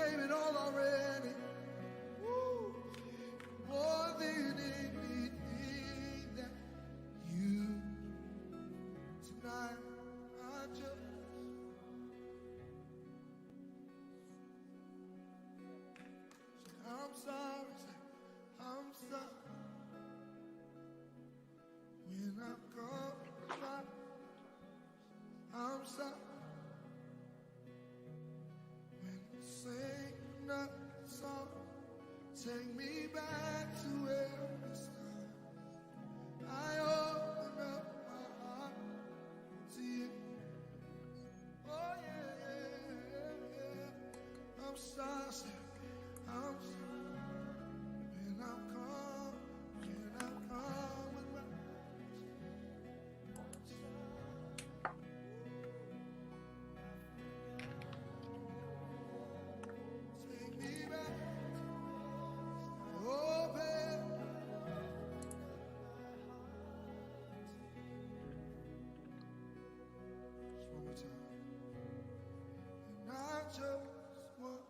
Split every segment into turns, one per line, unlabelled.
gave it all already. Woo. More than anything that you tonight I just I'm sorry, I'm sorry when I come back. I'm sorry when I sing another song. Take me back to where we started. I open up my heart to you. Oh yeah, yeah, yeah. I'm sorry, I'm sorry when I come with my take me back. Open just one more time. And I just want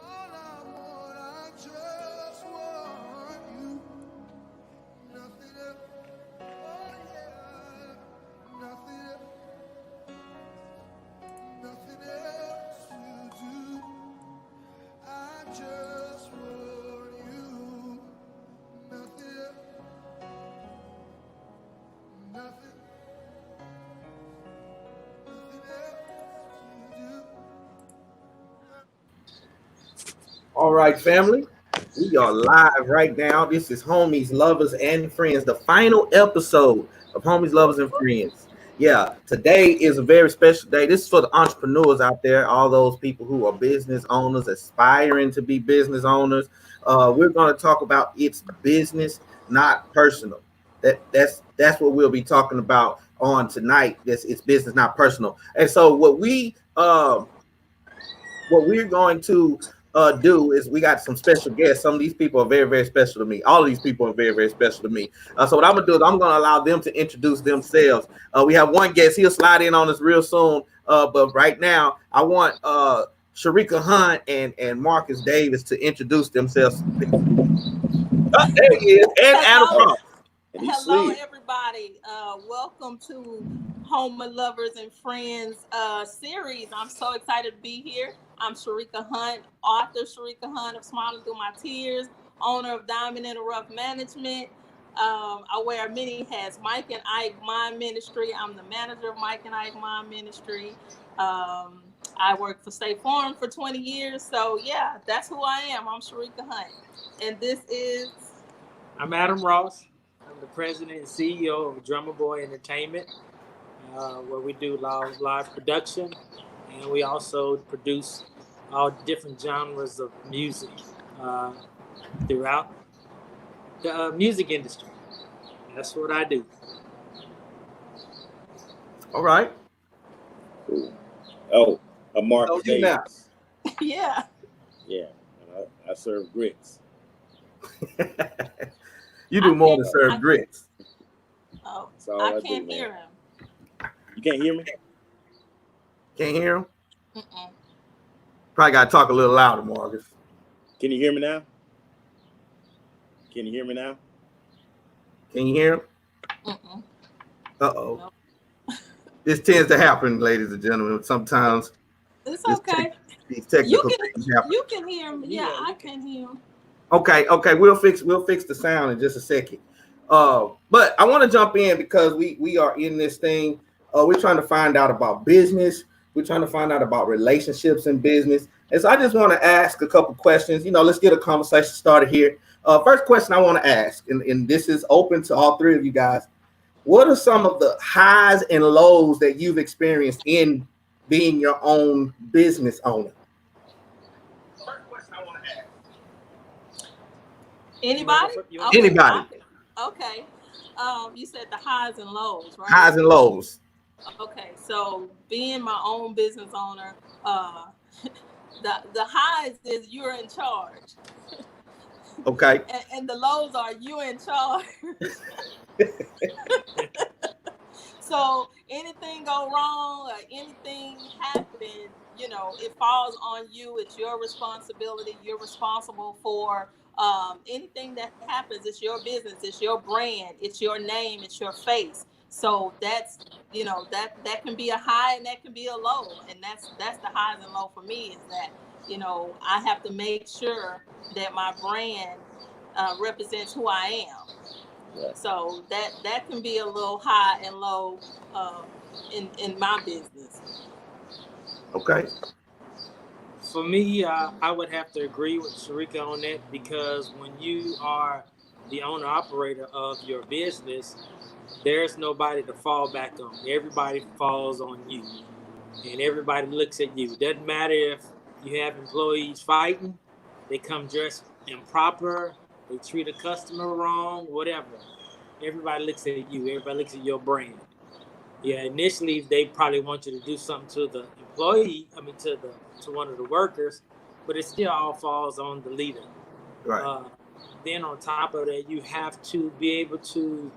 all I want. I just want you. Nothing else. Oh yeah. Nothing else. Nothing else will do. I just want you. Nothing else. Nothing. Nothing else will do.
All right, family. We are live right now. This is Homies, Lovers, and Friends, the final episode of Homies, Lovers, and Friends. Yeah, today is a very special day. This is for the entrepreneurs out there, all those people who are business owners, aspiring to be business owners. We're going to talk about it's business, not personal. That's what we'll be talking about on tonight. It's business, not personal. And so what we're going to do is we got some special guests. Some of these people are very, very special to me. All of these people are very, very special to me. So what I'm gonna do is I'm gonna allow them to introduce themselves. We have one guest. He'll slide in on us real soon. But right now, I want Sharika Hunt and Marcus Davis to introduce themselves. There he is, and Adam Ross.
Hello, everybody. Welcome to Home and Lovers and Friends series. I'm so excited to be here. I'm Sharika Hunt, author Sharika Hunt of Smiling Through My Tears, owner of Diamond in the Rough Management. I wear many hats. Mike and Ike Mind Ministry. I'm the manager of Mike and Ike Mind Ministry. I worked for State Farm for 20 years. So, yeah, that's who I am. I'm Sharika Hunt. And this is...
I'm Adam Ross. I'm the president and CEO of Drummer Boy Entertainment, where we do live production, and we also produce all different genres of music throughout the music industry. That's what I do.
All right.
Oh, I'm Marcus Davis.
Yeah.
Yeah, I serve grits.
You do more than serve grits.
Oh, I can't hear him.
You can't hear me?
Can't hear him?
Mm-mm.
Probably got to talk a little louder, Marcus.
Can you hear me now? Can you hear me now?
Can you hear him?
Mm-mm.
Uh-oh. No. This tends to happen, ladies and gentlemen. Sometimes
it's okay.
These technical things happen.
You can hear him. Yeah, I can hear him.
Okay. We'll fix the sound in just a second. But I want to jump in because we are in this thing. We're trying to find out about business. We're trying to find out about relationships in business. And so I just want to ask a couple questions. Let's get a conversation started here. First question I want to ask, and this is open to all three of you guys. What are some of the highs and lows that you've experienced in being your own business owner? First question I want to ask.
Anybody?
Anybody.
Okay. You said the highs and lows, right?
Highs and lows.
Okay, so being my own business owner, the highs is you're in charge,
Okay.
and the lows are you in charge. So anything go wrong or anything happen, it falls on you. It's your responsibility. You're responsible for anything that happens. It's your business. It's your brand. It's your name. It's your face. So that's that can be a high and that can be a low, and that's the highs and low for me. Is that I have to make sure that my brand represents who I am.
Right.
So that can be a little high and low in my business.
Okay.
For me, I would have to agree with Sharika on that, because when you are the owner operator of your business, there's nobody to fall back on. Everybody falls on you, and everybody looks at you. It doesn't matter if you have employees fighting, they come dressed improper, they treat a customer wrong, whatever. Everybody looks at you. Everybody looks at your brand. Yeah, initially they probably want you to do something to the employee. To one of the workers, but it still all falls on the leader.
Right.
Then on top of that, you have to be able to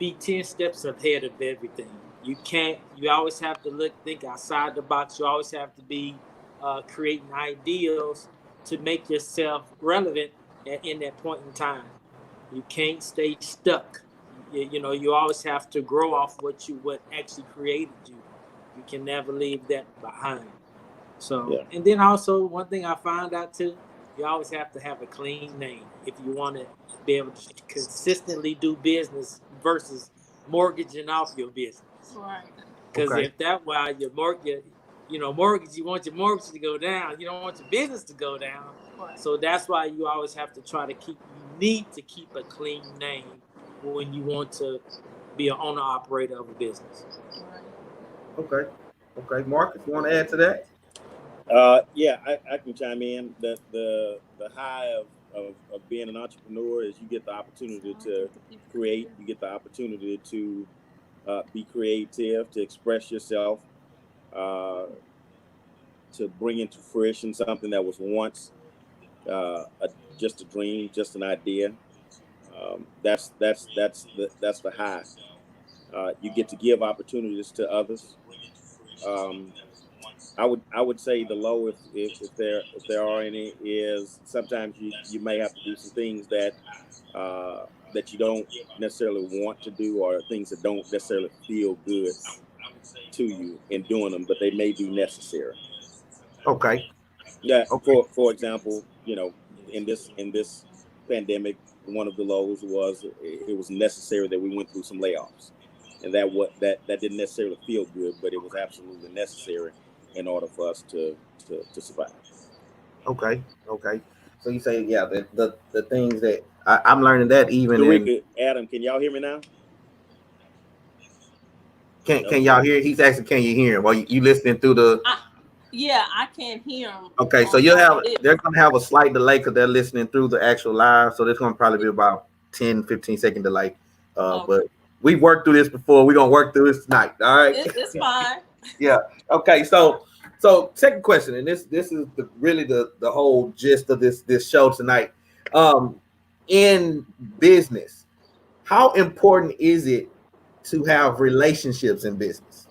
be 10 steps ahead of everything. You always have to think outside the box. You always have to be creating ideals to make yourself relevant in that point in time. You can't stay stuck. You always have to grow off what actually created you. You can never leave that behind. So, yeah. And then also one thing I found out too, you always have to have a clean name if you want to be able to consistently do business versus mortgaging off your business.
Right.
Because if that way your mortgage, you want your mortgage to go down. You don't want your business to go down.
Right.
So that's why you always have to you need to keep a clean name when you want to be an owner operator of a business.
Right. Okay. Marcus, you want to add to that?
Yeah, I can chime in. The high of being an entrepreneur is you get the opportunity to create. You get the opportunity to be creative, to express yourself, to bring into fruition something that was once just a dream, just an idea. That's the high. You get to give opportunities to others. I would say the low, if there are any, is sometimes you may have to do some things that you don't necessarily want to do, or things that don't necessarily feel good to you in doing them, but they may be necessary.
Okay.
Yeah. Okay. For example, in this pandemic, one of the lows was it was necessary that we went through some layoffs, and that didn't necessarily feel good, but it was absolutely necessary in order for us to survive.
Okay. So you say, yeah, the things that I'm learning that even
Sharika, Adam, can y'all hear me now?
Can y'all hear? He's asking, can you hear him? Well, you listening through the.
Yeah, I can't hear him.
Okay, so they're gonna have a slight delay because they're listening through the actual live, so there's gonna probably be about 10-15 second delay. But we've worked through this before. We're gonna work through this tonight. All right,
it's fine.
Yeah. Okay. So second question, and this is really the whole gist of this show tonight. In business, how important is it to have relationships in business?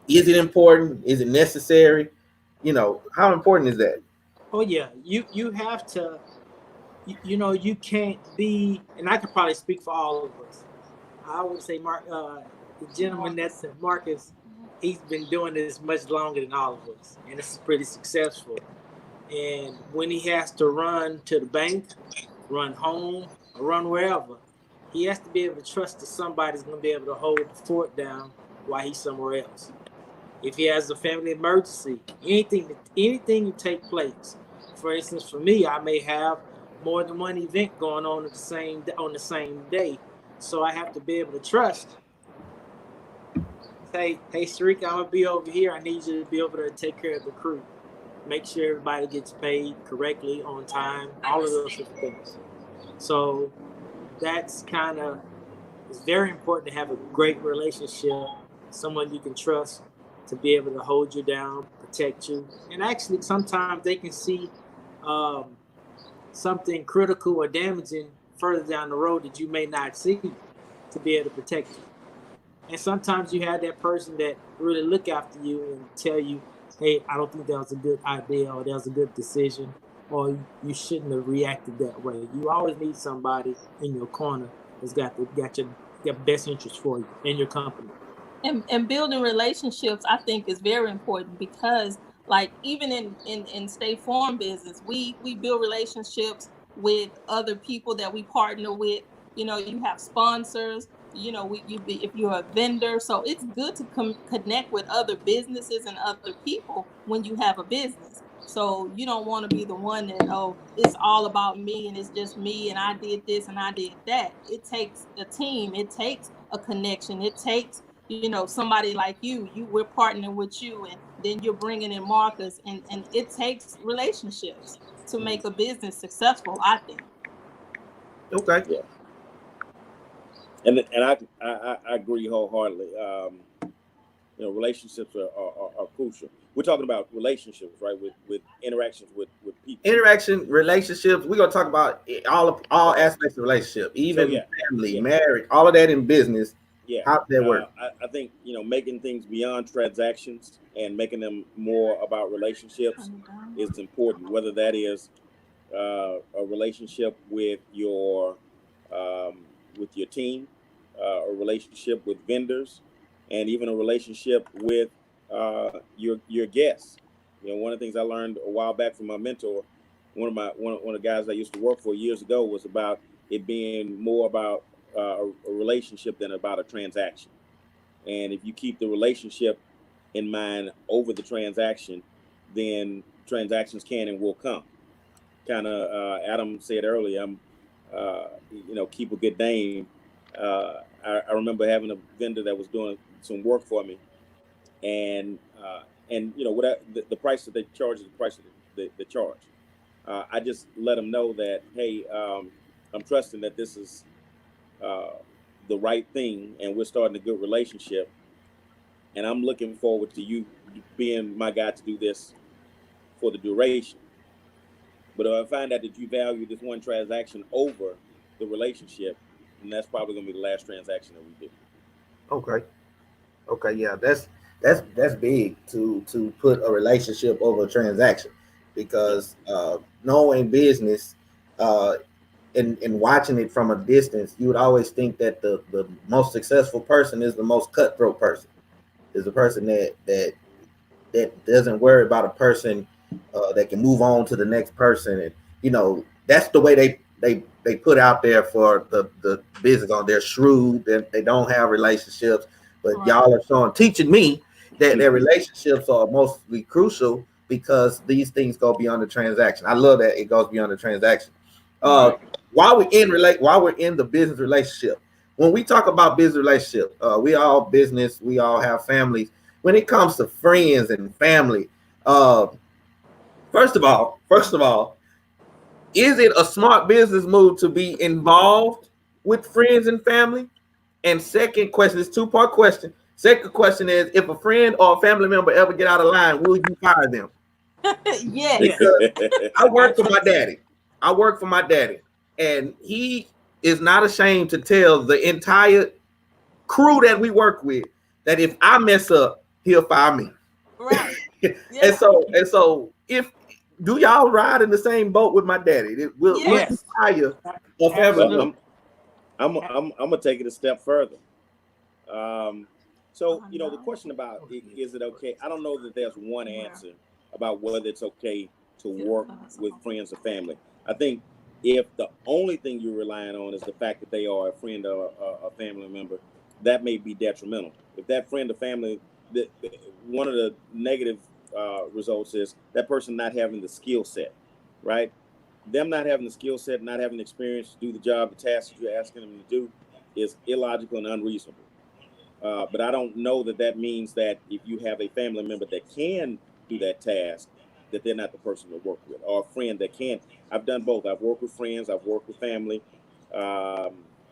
Is it important? Is it necessary? How important is that?
Oh yeah, you have to. You can't be, and I could probably speak for all of us. I would say the gentleman that's Marcus, he's been doing this much longer than all of us, and it's pretty successful. And when he has to run to the bank, run home, or run wherever, he has to be able to trust that somebody's going to be able to hold the fort down while he's somewhere else. If he has a family emergency, anything to take place. For instance, for me, I may have more than one event going on the same day, so I have to be able to trust. Hey, Sharika, I'm gonna be over here. I need you to be over there to take care of the crew. Make sure everybody gets paid correctly on time. All of those different things. So that's kind of, it's very important to have a great relationship, someone you can trust to be able to hold you down, protect you. And actually, sometimes they can see something critical or damaging further down the road that you may not see to be able to protect you. And sometimes you have that person that really look after you and tell you, hey, I don't think that was a good idea, or that was a good decision, or you shouldn't have reacted that way. You always need somebody in your corner that's got your best interest for you and your company.
And building relationships, I think, is very important, because like even in State Farm business, we build relationships with other people that we partner with. You know, you have sponsors, you know, if you're a vendor. So it's good to connect with other businesses and other people when you have a business. So you don't want to be the one that, oh, it's all about me and it's just me and I did this and I did that. It takes a team. It takes a connection. It takes, you know, somebody like we're partnering with you, and then you're bringing in Marcus, and it takes relationships to make a business successful, I think.
Okay.
Yeah. And I agree wholeheartedly. You know, relationships are crucial. We're talking about relationships, right? With interactions with people.
Interaction, relationships. We're gonna talk about all aspects of relationship, even family, marriage, all of that in business.
Yeah.
How that work?
I think, you know, making things beyond transactions and making them more about relationships is important. Whether that is a relationship with your team, a relationship with vendors, and even a relationship with your guests. You know, one of the things I learned a while back from my mentor, one of the guys I used to work for years ago, was about it being more about a relationship than about a transaction. And if you keep the relationship in mind over the transaction, then transactions can and will come. Kind of Adam said earlier, you know, keep a good name. I remember having a vendor that was doing some work for me, and you know, the price that they charge is the price that they charge. I just let them know that, hey, I'm trusting that this is the right thing, and we're starting a good relationship, and I'm looking forward to you being my guy to do this for the duration. But if I find out that you value this one transaction over the relationship, then that's probably going to be the last transaction that we do.
Okay, yeah, that's big to put a relationship over a transaction, because knowing business and watching it from a distance, you would always think that the most successful person is the most cutthroat person, is the person that doesn't worry about a person that can move on to the next person. And you know, that's the way they put out there for the business. On They're shrewd, they don't have relationships, but y'all are teaching me that their relationships are mostly crucial, because these things go beyond the transaction. I love that it goes beyond the transaction. While we're in the business relationship, when we talk about business relationship, we all business, we all have families. When it comes to friends and family, first of all, is it a smart business move to be involved with friends and family? And second question is two-part question. Second question is, if a friend or a family member ever get out of line, will you fire them?
Yes.
Because I work for my daddy. And he is not ashamed to tell the entire crew that we work with that if I mess up, he'll fire me.
Right.
Yeah. And so if do y'all ride in the same boat with my daddy? Will you fire a family member?
I'm gonna take it a step further. So you know, the question about is it okay? I don't know that there's one answer about whether it's okay to work with friends or family. I think if the only thing you're relying on is the fact that they are a friend or a family member, that may be detrimental. If that friend or family, one of the negative results is that person not having the skill set, right? Them not having the skill set, not having the experience to do the job, the task that you're asking them to do is illogical and unreasonable. But I don't know that means that if you have a family member that can do that task, that they're not the person to work with, or a friend that can't. I've done both. I've worked with friends, I've worked with family.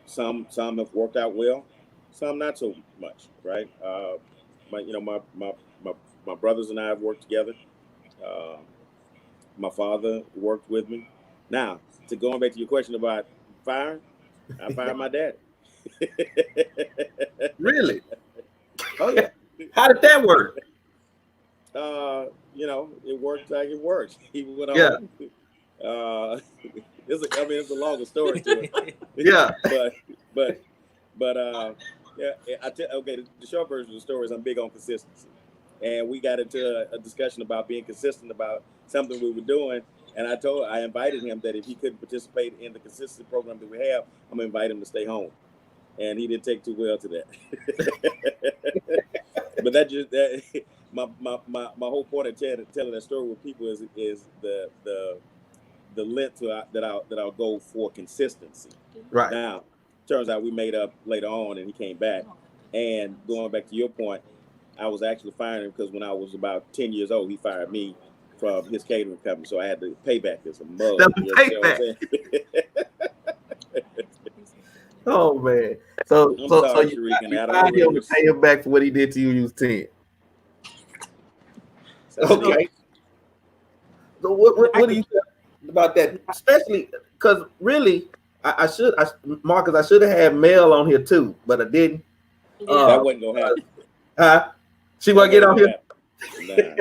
Some have worked out well, some not so much, right? My brothers and I have worked together. My father worked with me. Now, to going back to your question about firing, I fired my dad.
Really?
Oh yeah.
How did that work?
It worked like it worked. He went on.
Yeah.
It's a longer story to it.
Yeah.
but the short version of the story is I'm big on consistency, and we got into a discussion about being consistent about something we were doing, and I invited him that if he couldn't participate in the consistency program that we have, I'm gonna invite him to stay home, and he didn't take too well to that. But my whole point of telling that story with people is the length that I'll go for consistency.
Right.
Now, turns out we made up later on, and he came back. And going back to your point, I was actually firing him because when I was about 10 years old, he fired me from his catering company, so I had to pay back as a mug.
Oh man! So you fired him to pay him back for what he did to you. You was 10. Okay. So what do you think about that? Especially because really, Marcus, I should have had Mel on here too, but I didn't.
That wasn't gonna happen.
She won't get on here.
Nah.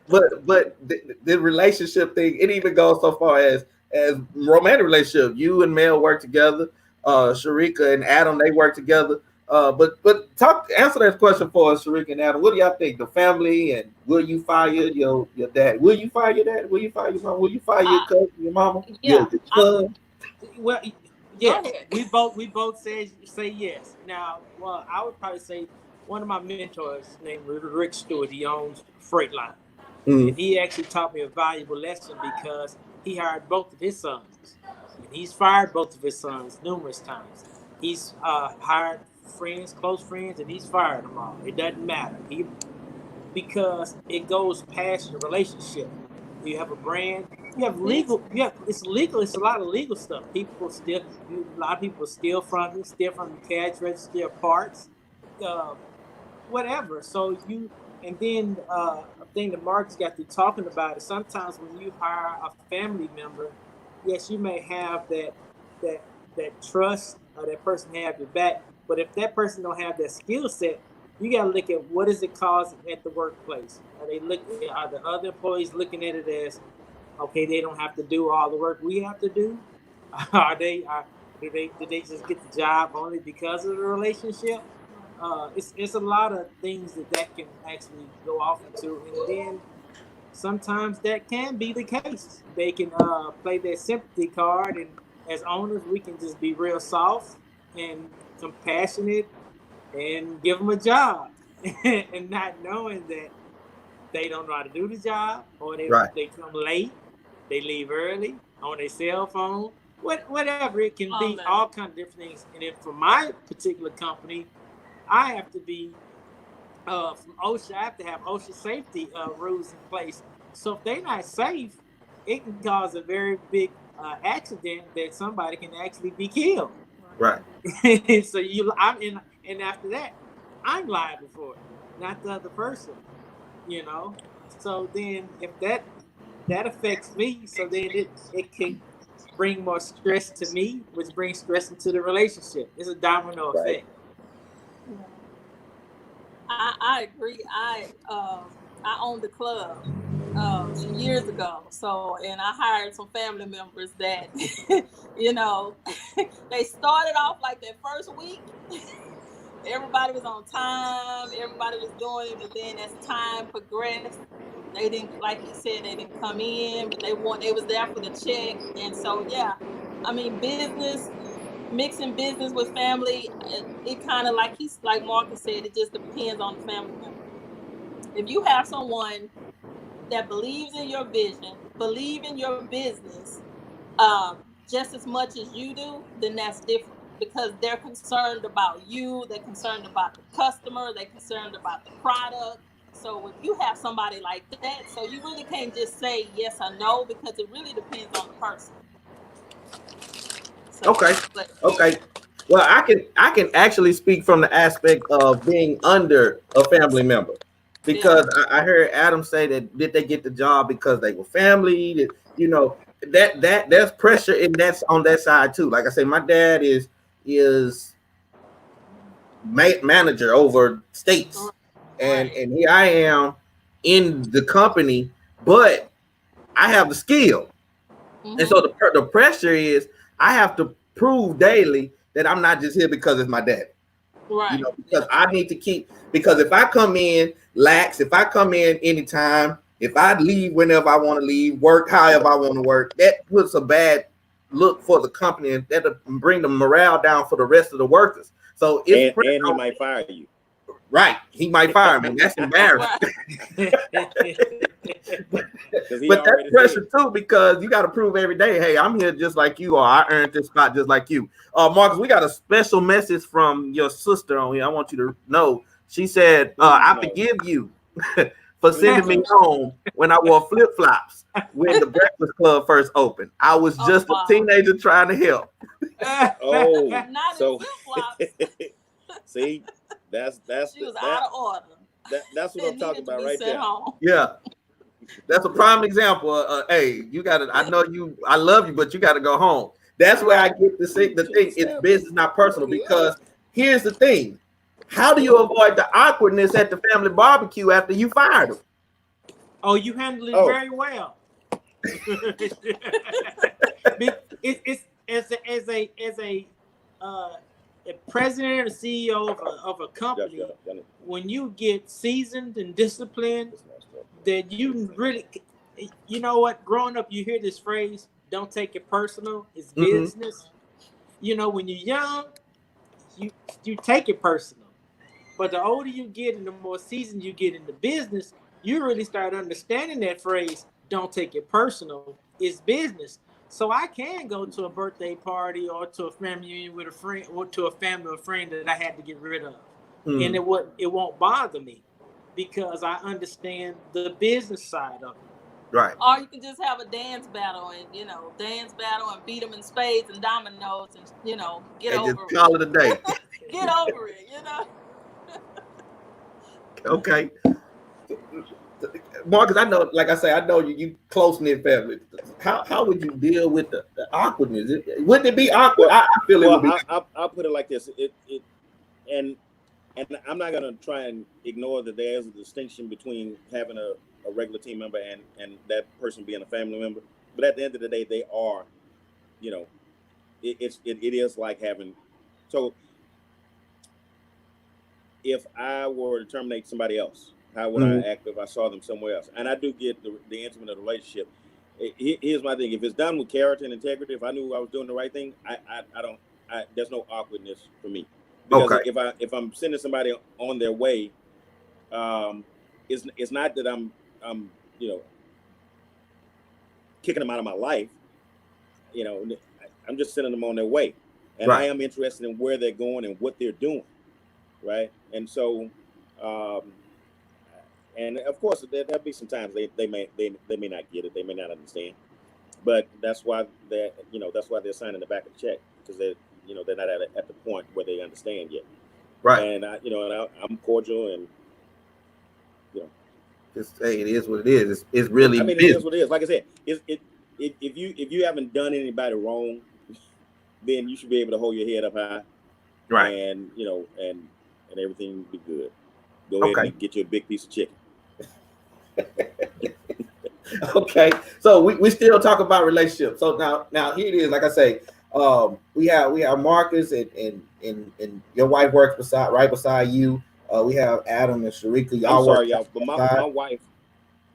But the relationship thing, it even goes so far as romantic relationship. You and Mel work together. Sharika and Adam, they work together. But answer that question for us, Sharika and Adam. What do y'all think? The family, and will you fire your dad? Will you fire your dad? Will you fire your mom? Will you fire your cousin, your mama?
Yeah.
Well, yeah. We both say yes. Now, well, I would probably say one of my mentors named Rick Stewart. He owns Freightliner. And he actually taught me a valuable lesson because he hired both of his sons. And he's fired both of his sons numerous times. He's hired close friends, and he's fired them all. It doesn't matter. Because it goes past your relationship. You have a brand. You have legal. It's legal. It's a lot of legal stuff. A lot of people steal from you, steal from the cash register, steal parts, whatever. So and then a thing that Mark's got to talking about is sometimes when you hire a family member, yes, you may have that trust or that person have your back, but if that person don't have that skill set, you got to look at what does it cost at the workplace. Are the other employees looking at it as, okay, they don't have to do all the work we have to do? Did they just get the job only because of the relationship? It's a lot of things that can actually go off into, and then sometimes that can be the case. They can play their sympathy card, and as owners, we can just be real soft and compassionate and give them a job, and not knowing that they don't know how to do the job, or they come late, they leave early on their cell phone, whatever it can be, all kinds of different things. And then for my particular company, I have to be from OSHA. I have to have OSHA safety rules in place. So if they're not safe, it can cause a very big accident that somebody can actually be killed.
Right.
So and after that, I'm liable for it, not the other person. So then if that affects me, so then it can bring more stress to me, which brings stress into the relationship. It's a domino effect.
I agree. I owned a club years ago. And I hired some family members that, they started off like that first week. Everybody was on time. Everybody was doing it. But then as time progressed, they didn't, like he said, they didn't come in, but they was there for the check. And so, yeah, I mean, mixing business with family, it kind of like Marcus said, it just depends on the family member. If you have someone that believes in your vision, believe in your business just as much as you do, then that's different, because they're concerned about you, they're concerned about the customer, they're concerned about the product. So if you have somebody like that, so you really can't just say yes or no, because it really depends on the person. So,
Okay.
but
Okay. Well, I can actually speak from the aspect of being under a family member, because I heard Adam say that did they get the job because they were family? That, you know, that there's pressure, and that's on that side too. Like I say, my dad is manager over states, and
Right.
here I am in the company, but I have the skill, and so the pressure is I have to prove daily that I'm not just here because it's my dad.
Right.
You know, because I need to keep, because if I come in lax, if I come in anytime, if I leave whenever I want to leave, work however I want to work, that puts a bad look for the company, and that'll bring the morale down for the rest of the workers. So it's
and he might fire you.
right. He might fire me. That's embarrassing. But that's pressure too, because you got to prove every day, hey, I'm here just like you, or I earned this spot just like you. Marcus, we got a special message from your sister on here. I want you to know. She said, I forgive you for sending me home when I wore flip-flops when the Breakfast Club first opened. I was just a teenager trying to help.
Oh,
not
so
flip-flops.
See, that's
she was out of order.
That's what I'm talking about right there.
Home.
Yeah. That's a prime example. Hey, you got to, I know you, I love you, but you got to go home. That's where I get the thing. It's business, not personal, because here's the thing. How do you avoid the awkwardness at the family barbecue after you fired them?
Oh, you handled it very well. It's as a president or CEO of a company, when you get seasoned and disciplined, that you really, you know what, growing up you hear this phrase, don't take it personal, it's business. You know, when you're young, you take it personal, but the older you get and the more seasoned you get in the business, you really start understanding that phrase, don't take it personal, it's business. So I can go to a birthday party or to a family reunion with a friend, or to a family or friend that I had to get rid of, and it won't bother me, because I understand the business side of it.
Right.
Or you can just have a dance battle and beat them in spades and dominoes and get over
just call it a day.
Get over it,
Okay. Marcus, I know, like I say, I know you close-knit family. How would you deal with the awkwardness? Wouldn't it be awkward? I feel it would be.
I'll put it like this. And I'm not gonna try and ignore that there is a distinction between having a regular team member and that person being a family member. But at the end of the day, they are, it is like having. So if I were to terminate somebody else, how would I act if I saw them somewhere else? And I do get the intimate of the relationship. Here's my thing: if it's done with character and integrity, if I knew I was doing the right thing, there's no awkwardness for me. Because if I'm sending somebody on their way, it's not that I'm kicking them out of my life. I'm just sending them on their way, and I am interested in where they're going and what they're doing, right? And so, and of course, there'll be some times they may not get it, they may not understand, but that's why they're signing the back of the check, because they're not at the point where they understand yet.
Right.
And I'm cordial, and
just say it is what it is. It's really.
it is what it is. Like I said, if you haven't done anybody wrong, then you should be able to hold your head up high.
Right.
And and everything will be good. Go ahead and get you a big piece of chicken.
Okay. So we still talk about relationships. So now here it is. Like I say, we have Marcus and your wife works right beside you. We have Adam and Sharika.
Y'all, but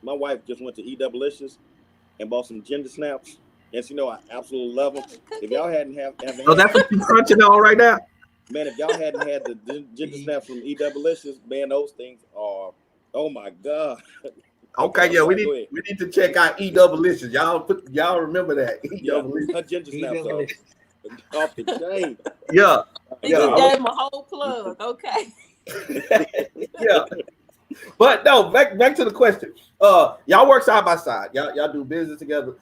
my wife just went to Eat Delicious and bought some ginger snaps, and I absolutely love them. If y'all hadn't
that's what you're crunching on right now,
man. If y'all hadn't had the ginger snaps from Eat Delicious, man, those things are, oh my god.
Okay, yeah, we need to check out Eat Delicious. Y'all remember that?
Her ginger snaps are off the chain.
Yeah. You gave him a whole plug. Okay.
Yeah. But no, back to the question. Y'all work side by side. Y'all do business together.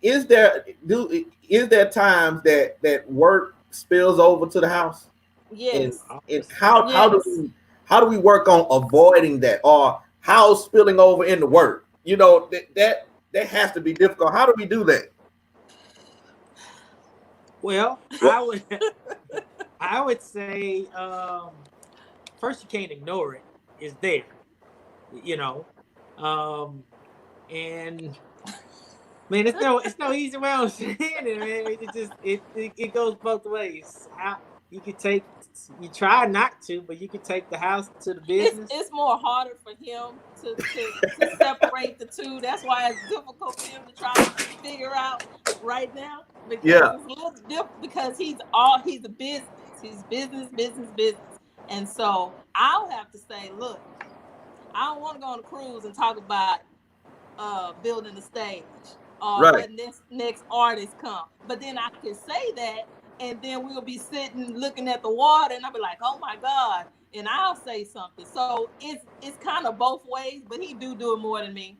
is there times that work spills over to the house?
Yes.
And how do we work on avoiding that, or how spilling over into work? You know, that has to be difficult. How do we do that?
Well, I would say first you can't ignore it. It's there, you know, and man, it's no easy way of saying it, man. It just it goes both ways. How you try not to, but you could take the house to the business.
It's more harder for him to separate the two. That's why it's difficult for him to try to figure out right now. Because it's a little different because he's a business. He's business. And so I'll have to say, look, I don't want to go on a cruise and talk about building the stage or when this next artist come. But then I can say that, and then we'll be sitting looking at the water, and I'll be like, oh my God, and I'll say something. So it's kind of both ways, but he do it more than me.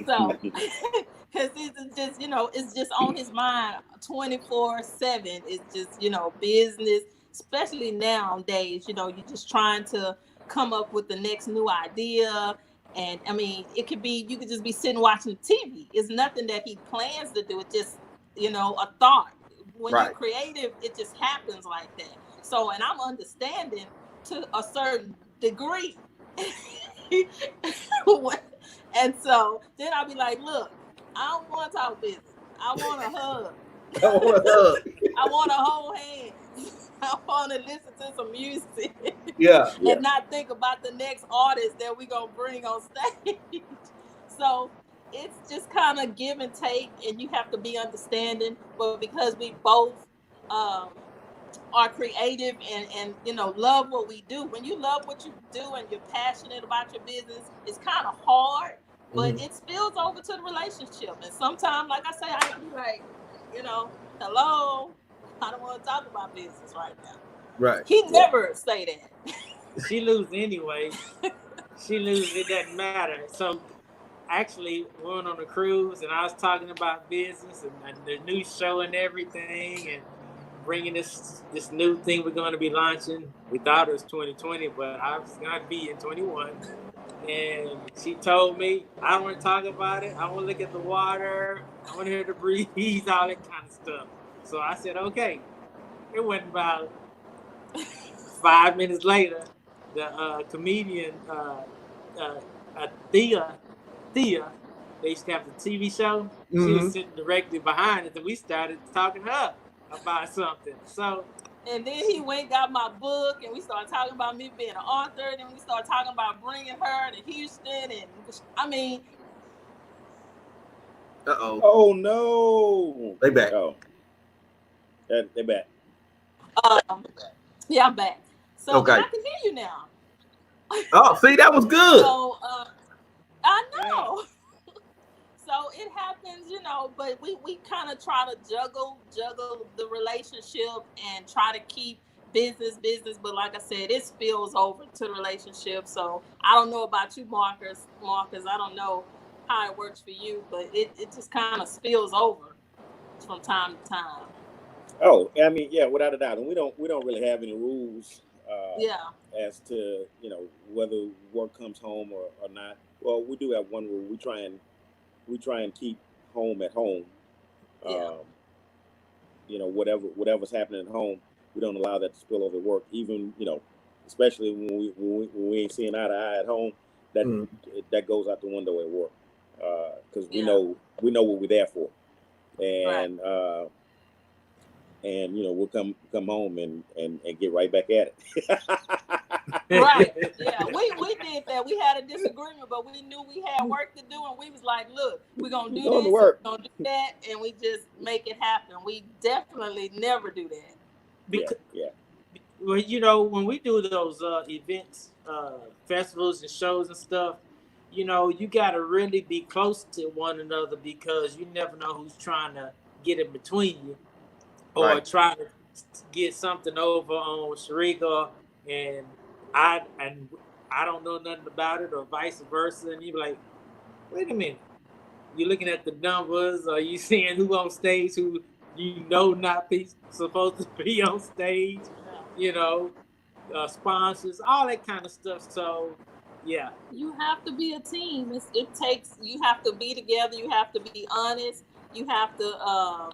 So because it's just, it's just on his mind 24/7. It's just, business, especially nowadays, you're just trying to come up with the next new idea. And I mean, you could just be sitting watching TV. It's nothing that he plans to do. It's just, a thought. When you're creative, it just happens like that. So, and I'm understanding to a certain degree. And so then I'll be like, look, I don't want to talk business. I want a hug. I want to hold hands. I want to listen to some music. And not think about the next artist that we're going to bring on stage. So it's just kind of give and take, and you have to be understanding. But because we both are creative and love what we do. When you love what you do and you're passionate about your business, it's kind of hard, but it spills over to the relationship. And sometimes, like I say, I can be like, hello, I don't want to talk about business right now.
Right.
He never say that.
She lose anyway. She lose, it doesn't matter. So actually, we went on a cruise, and I was talking about business and the new show and everything, and bringing this new thing we're going to be launching. We thought it was 2020, but I was going to be in 21. And she told me, I don't want to talk about it. I want to look at the water. I want to hear the breeze, all that kind of stuff. So I said, okay. It went about 5 minutes later, the comedian, Thea, they used to have the TV show. She was sitting directly behind it, and we started talking to her about something. So,
and then he went and got my book, and we started talking about me being an author. And then we started talking about bringing her to Houston, and I mean,
oh no,
they back.
Oh, they back.
Yeah, I'm back. So I can hear you now.
Oh, see, that was good.
So I know. So it happens, but we kind of try to juggle the relationship and try to keep business. But like I said, it spills over to the relationship. So I don't know about you, Marcus. I don't know how it works for you, but it just kind of spills over from time to time.
Oh, I mean, yeah, without a doubt. And we don't really have any rules as to, whether work comes home or not. Well, we do have one rule. We try and keep home at home. Whatever's happening at home, we don't allow that to spill over work. Even, especially when we ain't seeing eye to eye at home, that goes out the window at work. Because we know what we're there for. And and we'll come home and get right back at it.
Right. Yeah, we did that. We had a disagreement, but we knew we had work to do, and we was like, look, we're gonna do this, we're gonna do that, and we just make it happen. We definitely never do that.
Well, when we do those events, festivals and shows and stuff, you gotta really be close to one another, because you never know who's trying to get in between you. Or try to get something over on Sharika, and I don't know nothing about it, or vice versa, and you be like, wait a minute, you're looking at the numbers, or you seeing who on stage, who not supposed to be on stage, sponsors, all that kind of stuff. So, yeah.
You have to be a team. You have to be together. You have to be honest. You have to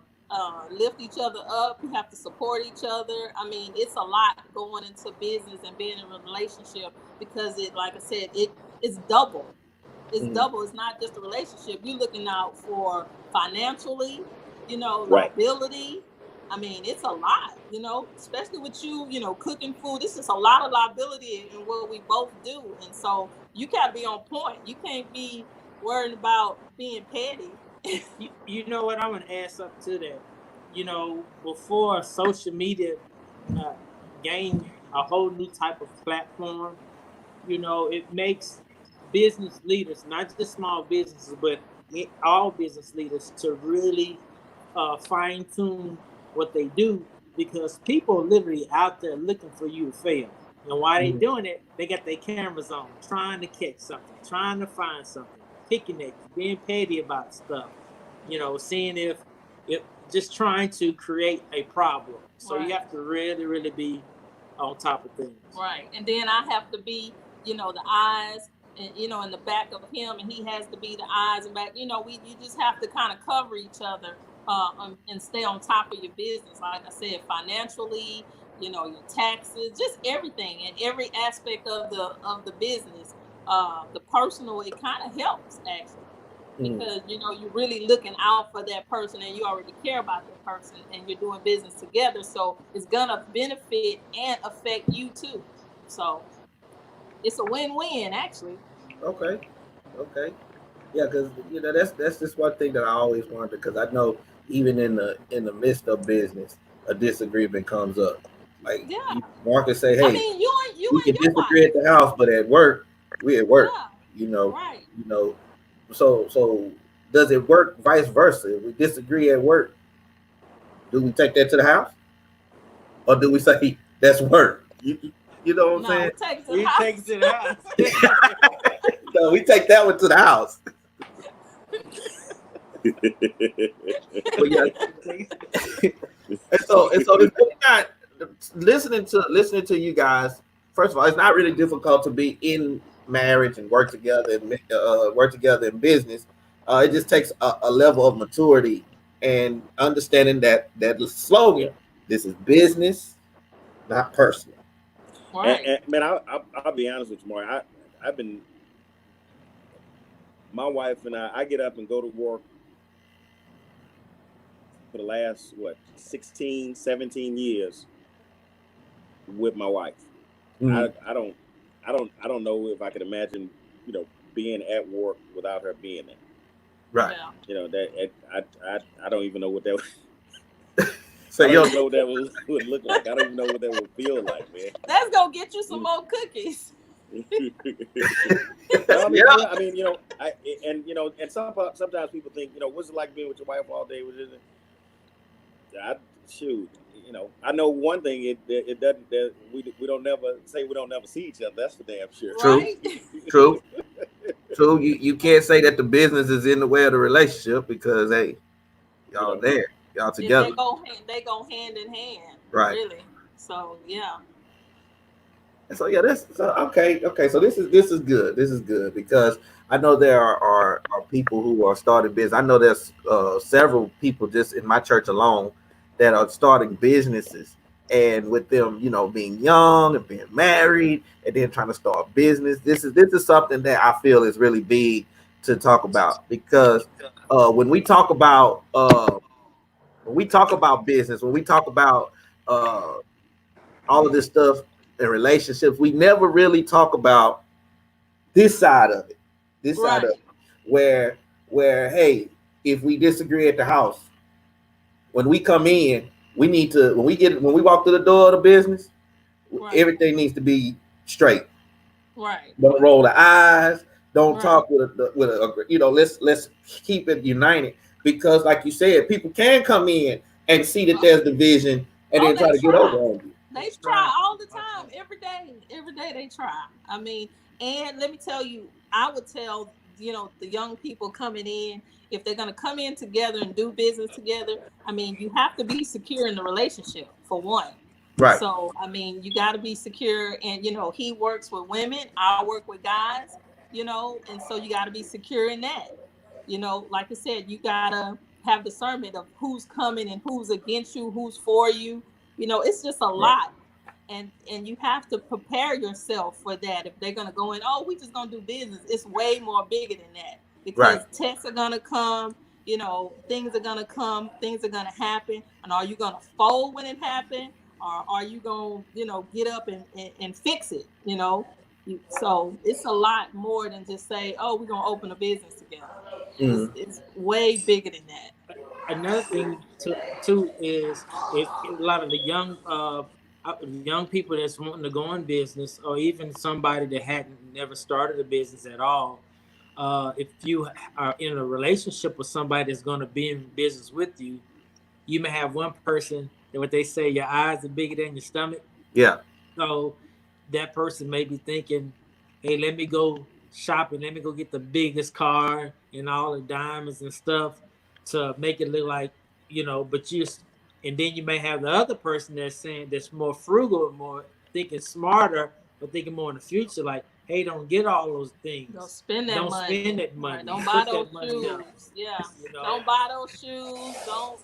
lift each other up. You have to support each other. I mean, it's a lot going into business and being in a relationship because like I said, it's double. It's double. It's not just a relationship. You're looking out for financially, liability. I mean, it's a lot, especially with you, cooking food. This is a lot of liability in what we both do. And so you got to be on point. You can't be worried about being petty.
You know what? I want to add something to that. Before social media gained a whole new type of platform, it makes business leaders, not just small businesses, but all business leaders, to really fine tune what they do, because people are literally out there looking for you to fail. And while they're doing it, they got their cameras on, trying to catch something, trying to find something, picking at you, being petty about stuff, seeing if just trying to create a problem. So you have to really, really be on top of things.
Right. And then I have to be, the eyes and, in the back of him, and he has to be the eyes and back. You just have to kind of cover each other. And stay on top of your business, like I said, financially, your taxes, just everything, and every aspect of the business. The personal, it kind of helps actually, because you're really looking out for that person, and you already care about that person, and you're doing business together, so it's gonna benefit and affect you too. So it's a win-win actually.
Okay. Yeah, because that's just one thing that I always wondered, because I know even in the midst of business, a disagreement comes up. Like Marcus say, "Hey,
I mean, you
can disagree at the house, but at work, we at work."
Right.
So does it work vice versa? If we disagree at work, do we take that to the house, or do we say that's work? You know what I'm saying?
We take it to the house.
No, we take that one to the house. and so it's really not listening to you guys. First of all, it's not really difficult to be in marriage and work together in business. It just takes a level of maturity and understanding that slogan: "This is business, not personal."
Right.
And man, I'll be honest with you, Mark. I've been, my wife and I get up and go to work for the last 16, 17 years with my wife. I don't know if I could imagine, being at work without her being there.
Right.
That I don't even know what that
So
I don't even know what that would look like. I don't even know what that would feel like, man.
Let's go get you some more cookies.
And sometimes people think, what's it like being with your wife all day? I know one thing. It doesn't. We don't never see each other. That's for damn sure.
True. You can't say that the business is in the way of the relationship, because hey, y'all there, y'all together.
They go hand in hand.
Right.
Really. So yeah.
So yeah, okay. So this is good. This is good, because I know there are people who are starting business. I know there's several people just in my church alone that are starting businesses, and with them, being young and being married and then trying to start business. This is something that I feel is really big to talk about, because when we talk about business, when we talk about all of this stuff in relationships, we never really talk about this side of it. Side of it, where hey, if we disagree at the house, when we come in, we need to, when we walk through the door of the business, everything needs to be straight.
Right.
Don't roll the eyes. Don't talk with a let's keep it united, because like you said, people can come in and see that there's division and then try to get over on you.
They try all the time, every day they try. I mean, and let me tell you, I would tell the young people coming in, if they're going to come in together and do business together, I mean, you have to be secure in the relationship, for one.
Right.
So, I mean, you got to be secure. And, he works with women, I work with guys, and so you got to be secure in that. Like I said, you got to have discernment of who's coming and who's against you, who's for you. It's just a lot. And you have to prepare yourself for that. If they're going to go in, oh, we just going to do business. It's way more bigger than that, because tests are going to come, things are going to come, things are going to happen. And are you going to fold when it happens? Or are you going to, get up and fix it, So it's a lot more than just say, oh, we're going to open a business together. It's way bigger than that.
Another thing too is if a lot of the young people that's wanting to go in business, or even somebody that hadn't never started a business at all, if you are in a relationship with somebody that's going to be in business with you, you may have one person that, what they say, your eyes are bigger than your stomach.
Yeah.
So that person may be thinking, hey, let me go shopping, let me go get the biggest car and all the diamonds and stuff to make it look like, but and then you may have the other person that's saying, that's more frugal, more thinking smarter, but thinking more in the future, like, hey, don't get all those things.
Don't spend that money.
Don't spend that money.
Right. Don't buy those shoes. Yeah. Don't buy those shoes. Don't,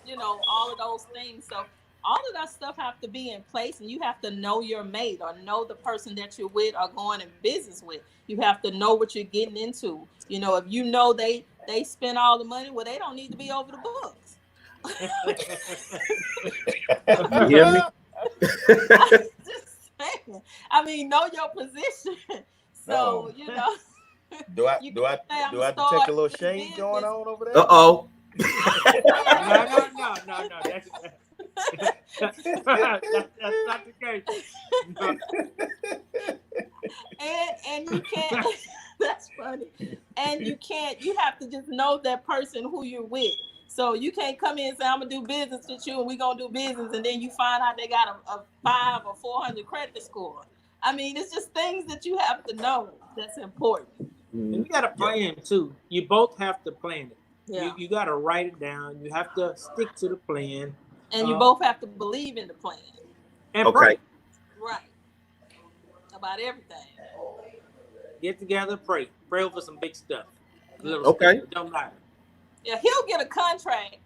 all of those things. So all of that stuff have to be in place, and you have to know your mate or know the person that you're with or going in business with. You have to know what you're getting into. If you know they spend all the money, well, they don't need to be over the books.
You hear me?
Just saying. I mean, know your position. So,
Do I have to take a little shade going on over there?
Uh-oh.
No. That's not the case. No.
And you can't. That's funny. And you have to just know that person who you're with. So you can't come in and say, I'm gonna do business with you and we're gonna do business, and then you find out they got a 500 or 400 credit score. I mean, it's just things that you have to know that's important.
And you got to plan too. You both have to plan it.
Yeah.
You got to write it down. You have to stick to the plan.
And you both have to believe in the plan.
And pray.
Right. About everything.
Get together, pray. Pray over some big stuff.
Okay.
It don't matter.
Yeah, he'll get a contract,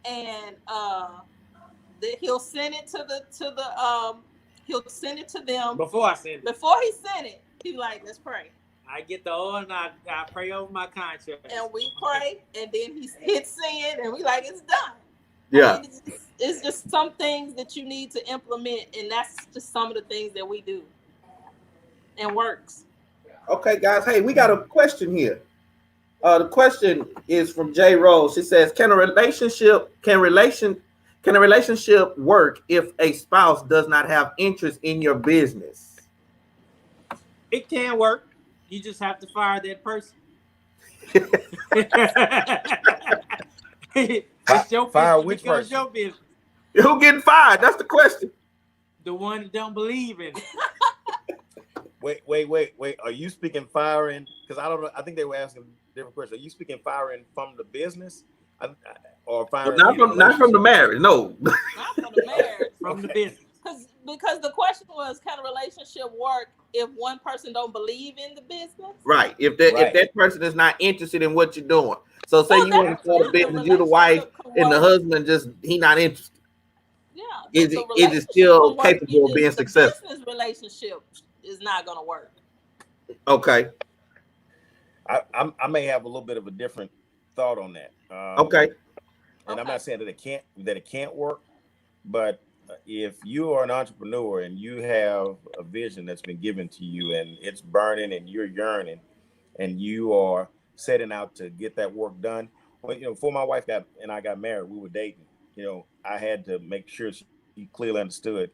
and he'll send it he'll send it to them.
Before I send it.
Before he sent it, he's like, let's pray.
I get the oil and I pray over my contract.
And we pray, and then he hits send, and we like, it's done.
Yeah.
I mean, it's just some things that you need to implement, and that's just some of the things that we do. And works.
Okay, guys. Hey, we got a question here. The question is from J. Rose. She says, Can a relationship work if a spouse does not have interest in your business?
It can work. You just have to fire that person. It's your
fire
business.
which person?
Your business.
Who getting fired? That's the question.
The one that don't believe in it.
Wait. Are you speaking firing? Because I don't know. I think they were asking a different question. Are you speaking firing from the business, or firing?
Not from the marriage. No.
Not from the marriage.
From the business.
Because the question was, can a relationship work if one person don't believe in the business?
Right. If that person is not interested in what you're doing. So say you want to start a business, you're the wife, and the husband he not interested.
Yeah.
Is it still capable of being successful?
Business relationship is not going to work.
Okay.
I may have a little bit of a different thought on that.
Okay.
And I'm not saying that it can't work, but if you are an entrepreneur and you have a vision that's been given to you and it's burning and you're yearning and you are setting out to get that work done. Well, before my wife and I got married, we were dating. I had to make sure she clearly understood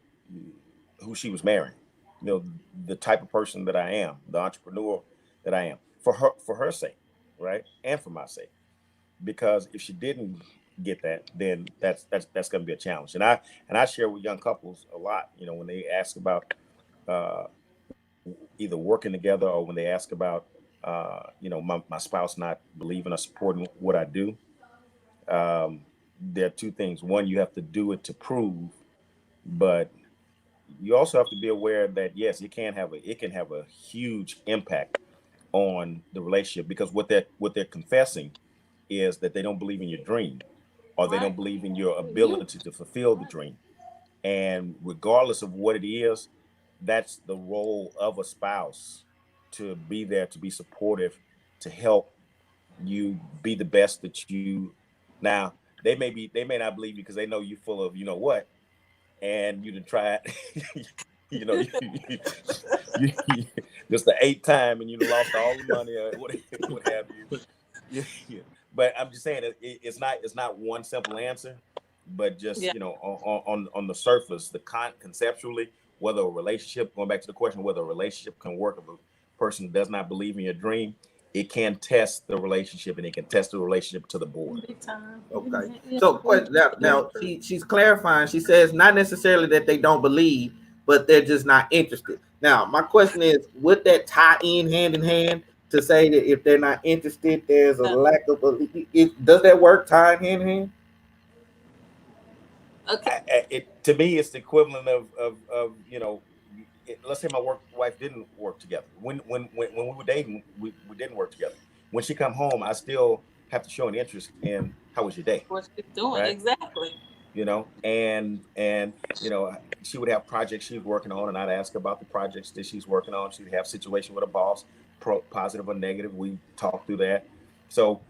who she was marrying. The type of person that I am, the entrepreneur that I am, for her sake, right, and for my sake. Because if she didn't get that, then that's going to be a challenge. And I share with young couples a lot. When they ask about either working together or when they ask about my spouse not believing or supporting what I do. There are two things. One, you have to do it to prove, but you also have to be aware that yes, it can have a huge impact on the relationship, because what they're confessing is that they don't believe in your dream, or they don't believe in your ability to fulfill the dream. And regardless of what it is, that's the role of a spouse, to be there, to be supportive, to help you be the best that you. Now they may not believe you because they know you full of what, and you done tried. you know, you, just the eighth time, and you lost all the money or what have you. Yeah. But I'm just saying it's not one simple answer, but just
Yeah.
on the surface, conceptually, whether a relationship, going back to the question, whether a relationship can work if a person does not believe in your dream, it can test the relationship, and it can test the relationship to the board.
Big time.
Okay.
Yeah.
So now she's clarifying. She says not necessarily that they don't believe, but they're just not interested. Now, my question is, would that tie in hand to say that if they're not interested, there's a lack of belief? Does that work tie hand in hand?
Okay.
To me, it's the equivalent of let's say my wife didn't work together. When we were dating, we didn't work together. When she come home, I still have to show an interest in how was your day,
What she's doing,
right?
exactly.
And she would have projects she's working on, and I'd ask her about the projects that she's working on. She'd have situation with a boss, positive or negative. We talk through that. So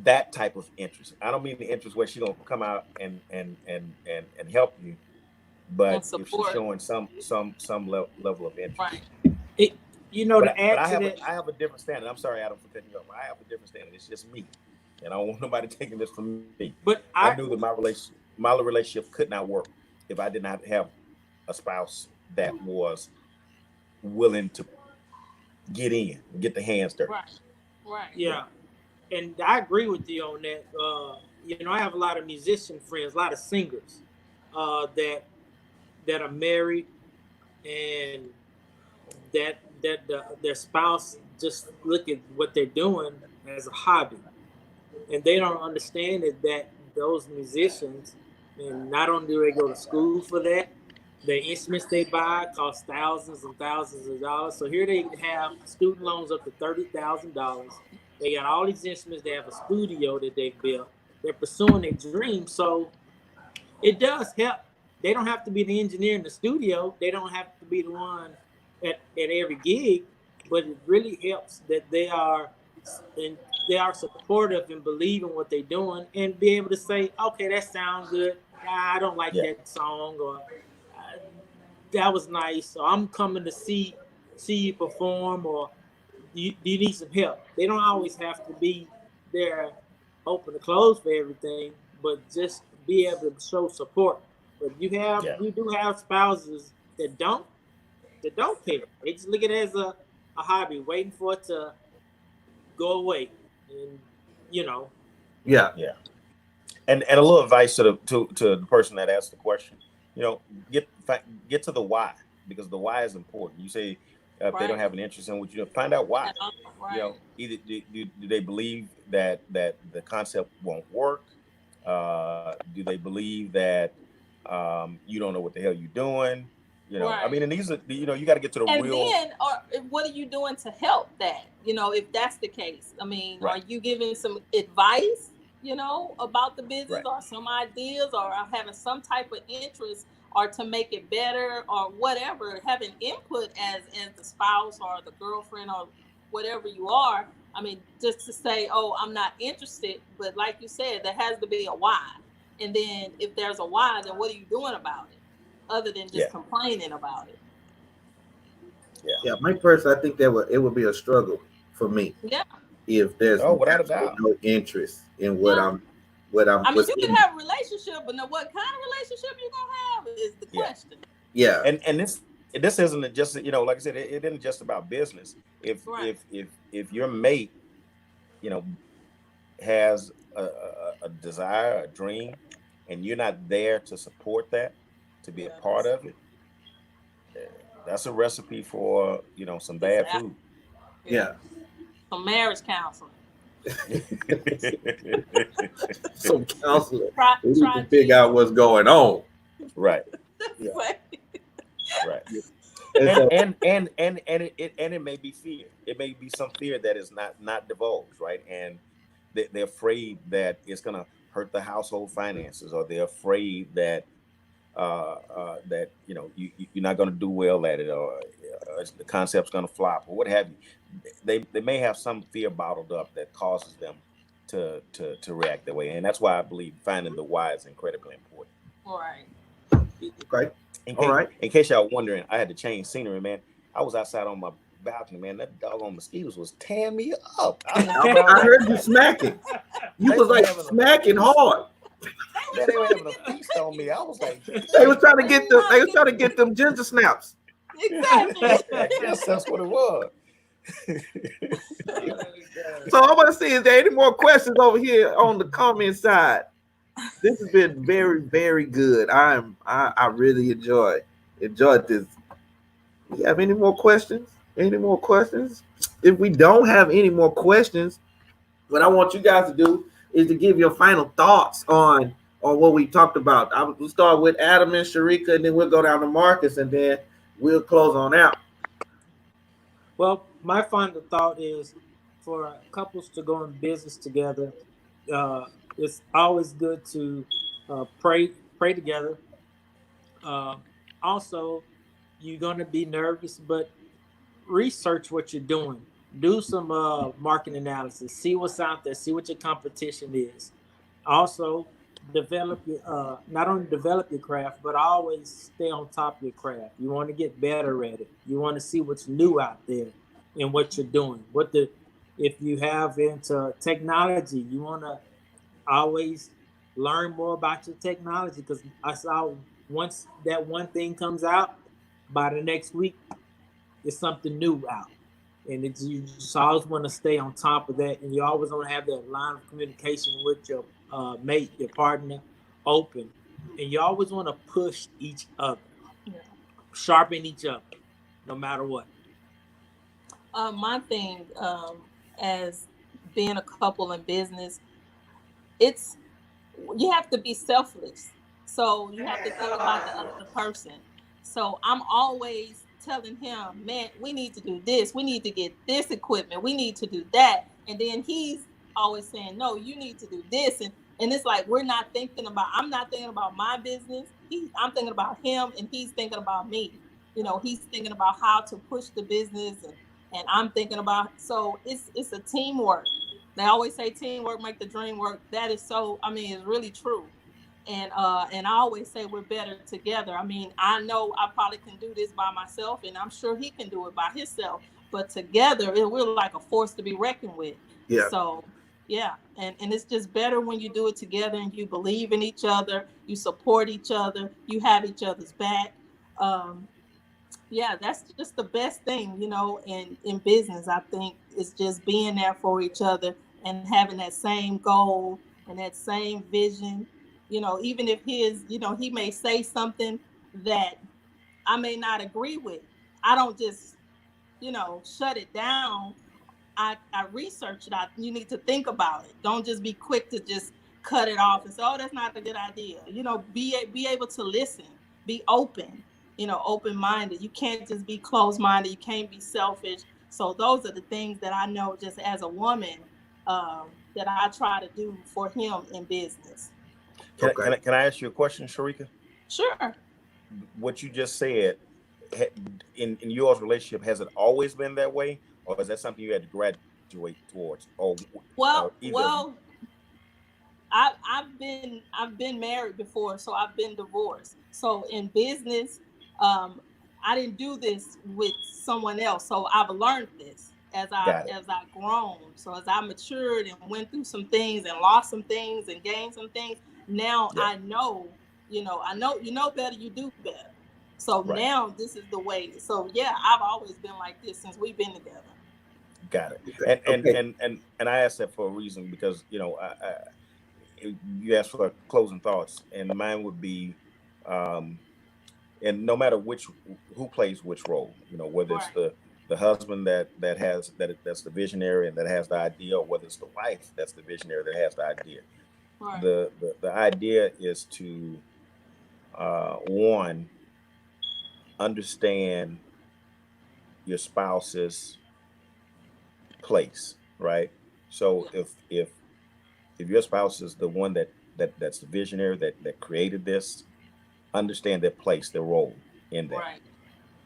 that type of interest. I don't mean the interest where she's gonna come out and help you, but
And
if she's
support.
showing some level of interest.
Right.
But
to add
I
to
have
that,
I have a different standard. I'm sorry, Adam, for cutting you off. I have a different standard. It's just me, and I don't want nobody taking this from me.
but
I knew that my relationship could not work if I did not have a spouse that was willing to get the hands dirty.
Right.
yeah, and I agree with you on that. I have a lot of musician friends, a lot of singers, that are married, and their spouse just look at what they're doing as a hobby, and they don't understand that those musicians, and not only do they go to school for that, the instruments they buy cost thousands and thousands of dollars. So here they have student loans up to $30,000. They got all these instruments. They have a studio that they built. They're pursuing their dreams. So it does help. They don't have to be the engineer in the studio. They don't have to be the one at every gig, but it really helps that they are supportive and believe in what they're doing, and be able to say, okay, that sounds good. I don't like that song, or that was nice, or I'm coming to see you perform, or do you need some help? They don't always have to be there open to close for everything, but just be able to show support. But you do have spouses that don't care. They just look at it as a hobby, waiting for it to go away. And
Yeah.
And a little advice to the person that asked the question, get to the why, because the why is important. You say if they don't have an interest in what you do, find out why.
Right.
Either do they believe that the concept won't work? Do they believe that you don't know what the hell you're doing? I mean, and these are you got to get to the real.
And then, or what are you doing to help that? If that's the case, I mean, are you giving some advice? About the business, or some ideas, or having some type of interest, or to make it better, or whatever, having input as the spouse or the girlfriend or whatever you are. I mean, just to say, oh, I'm not interested, but like you said, there has to be a why. And then if there's a why, then what are you doing about it, other than just complaining about it?
Yeah, my person, I think it would be a struggle for me.
Yeah.
If there's no interest in what I'm.
I mean, you can have a relationship, but now what kind of relationship you gonna have is the question.
Yeah.
And this isn't just like I said, it isn't just about business. If your mate, has a desire, a dream, and you're not there to support that, to be a part of it, that's a recipe for some bad food.
Yeah.
some marriage counseling.
Some counselor.
Try
We need
try
to figure out what's going on.
Right.
Jesus.
Right.
And so,
And it may be fear. It may be some fear that is not divulged, right? And they're afraid that it's gonna hurt the household finances, or they're afraid that that you're not gonna do well at it, or the concept's gonna flop, or what have you. They may have some fear bottled up that causes them to react that way, and that's why I believe finding the why is incredibly important.
Right.
okay.
In
All
case,
right.
in case y'all wondering, I had to change scenery, man. I was outside on my balcony, man. That doggone mosquitoes was tearing me up.
I heard you smacking. You
They
was
were
like
having a
smacking
feast.
hard.
Man, they were having a feast on me. I was like,
They was trying to get them. They was trying to get them ginger snaps.
Exactly.
I guess that's what it was.
So I want to see, is there any more questions over here on the comment side? This has been very, very good. I really enjoyed this. You have any more questions? Any more questions? If we don't have any more questions, what I want you guys to do is to give your final thoughts on what we talked about. We'll start with Adam and Sharika, and then we'll go down to Marcus, and then we'll close on out.
Well, my final thought is for couples to go in business together, it's always good to pray together. Also, you're going to be nervous, but research what you're doing. Do some market analysis. See what's out there. See what your competition is. Also, develop your not only develop your craft, but always stay on top of your craft. You want to get better at it. You want to see what's new out there in what you're doing. If you have into technology, you want to always learn more about your technology, because I saw once that one thing comes out, by the next week, it's something new out. And you just always want to stay on top of that. And you always want to have that line of communication with your mate, your partner, open. And you always want to push each other, sharpen each other, no matter what.
My thing, as being a couple in business, it's you have to be selfless. So you have to think about the other person. So I'm always telling him, man, we need to do this. We need to get this equipment. We need to do that. And then he's always saying, no, you need to do this. And it's like, I'm not thinking about my business. I'm thinking about him, and he's thinking about me. He's thinking about how to push the business, and I'm thinking about, so it's a teamwork. They always say teamwork make the dream work. That is so, it's really true. And I always say we're better together. I know I probably can do this by myself, and I'm sure he can do it by himself. But together, we're like a force to be reckoned with.
Yeah.
So, yeah. And it's just better when you do it together and you believe in each other, you support each other, you have each other's back. Yeah, that's just the best thing, in business. I think it's just being there for each other and having that same goal and that same vision. Even if he may say something that I may not agree with, I don't just, shut it down. I research it. You need to think about it. Don't just be quick to just cut it off and say, oh, that's not a good idea. Be able to listen, be open, open-minded. You can't just be closed-minded. You can't be selfish. So those are the things that I know just as a woman that I try to do for him in business.
Can I ask you a question, Sharika?
Sure.
What you just said, in your relationship, has it always been that way, or is that something you had to graduate towards?
I've been married before, so I've been divorced. So in business, I didn't do this with someone else. So I've learned this as I've grown. So as I matured and went through some things and lost some things and gained some things, now I know, better, you do better. So now this is the way. So yeah, I've always been like this since we've been together.
Got it. And I asked that for a reason, because you asked for closing thoughts, and mine would be, and no matter who plays which role, whether it's the husband that's the visionary and that has the idea, or whether it's the wife that's the visionary that has the idea.
Right.
The idea is to one, understand your spouse's place, right? So if your spouse is the one that's the visionary that created this, understand their place, their role in that.
Right.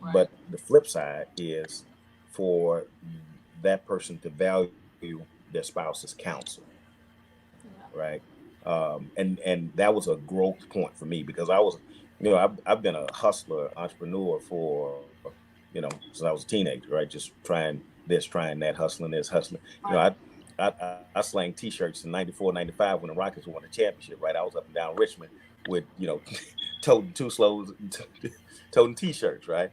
Right.
But the flip side is for that person to value their spouse's counsel, right? And that was a growth point for me, because I was, I've been a hustler, entrepreneur for, since I was a teenager, right? Just trying this, trying that, hustling this, hustling. I slang T-shirts in 94, 95 when the Rockets won the championship, right? I was up and down Richmond with, toting two slows, toting T-shirts, right?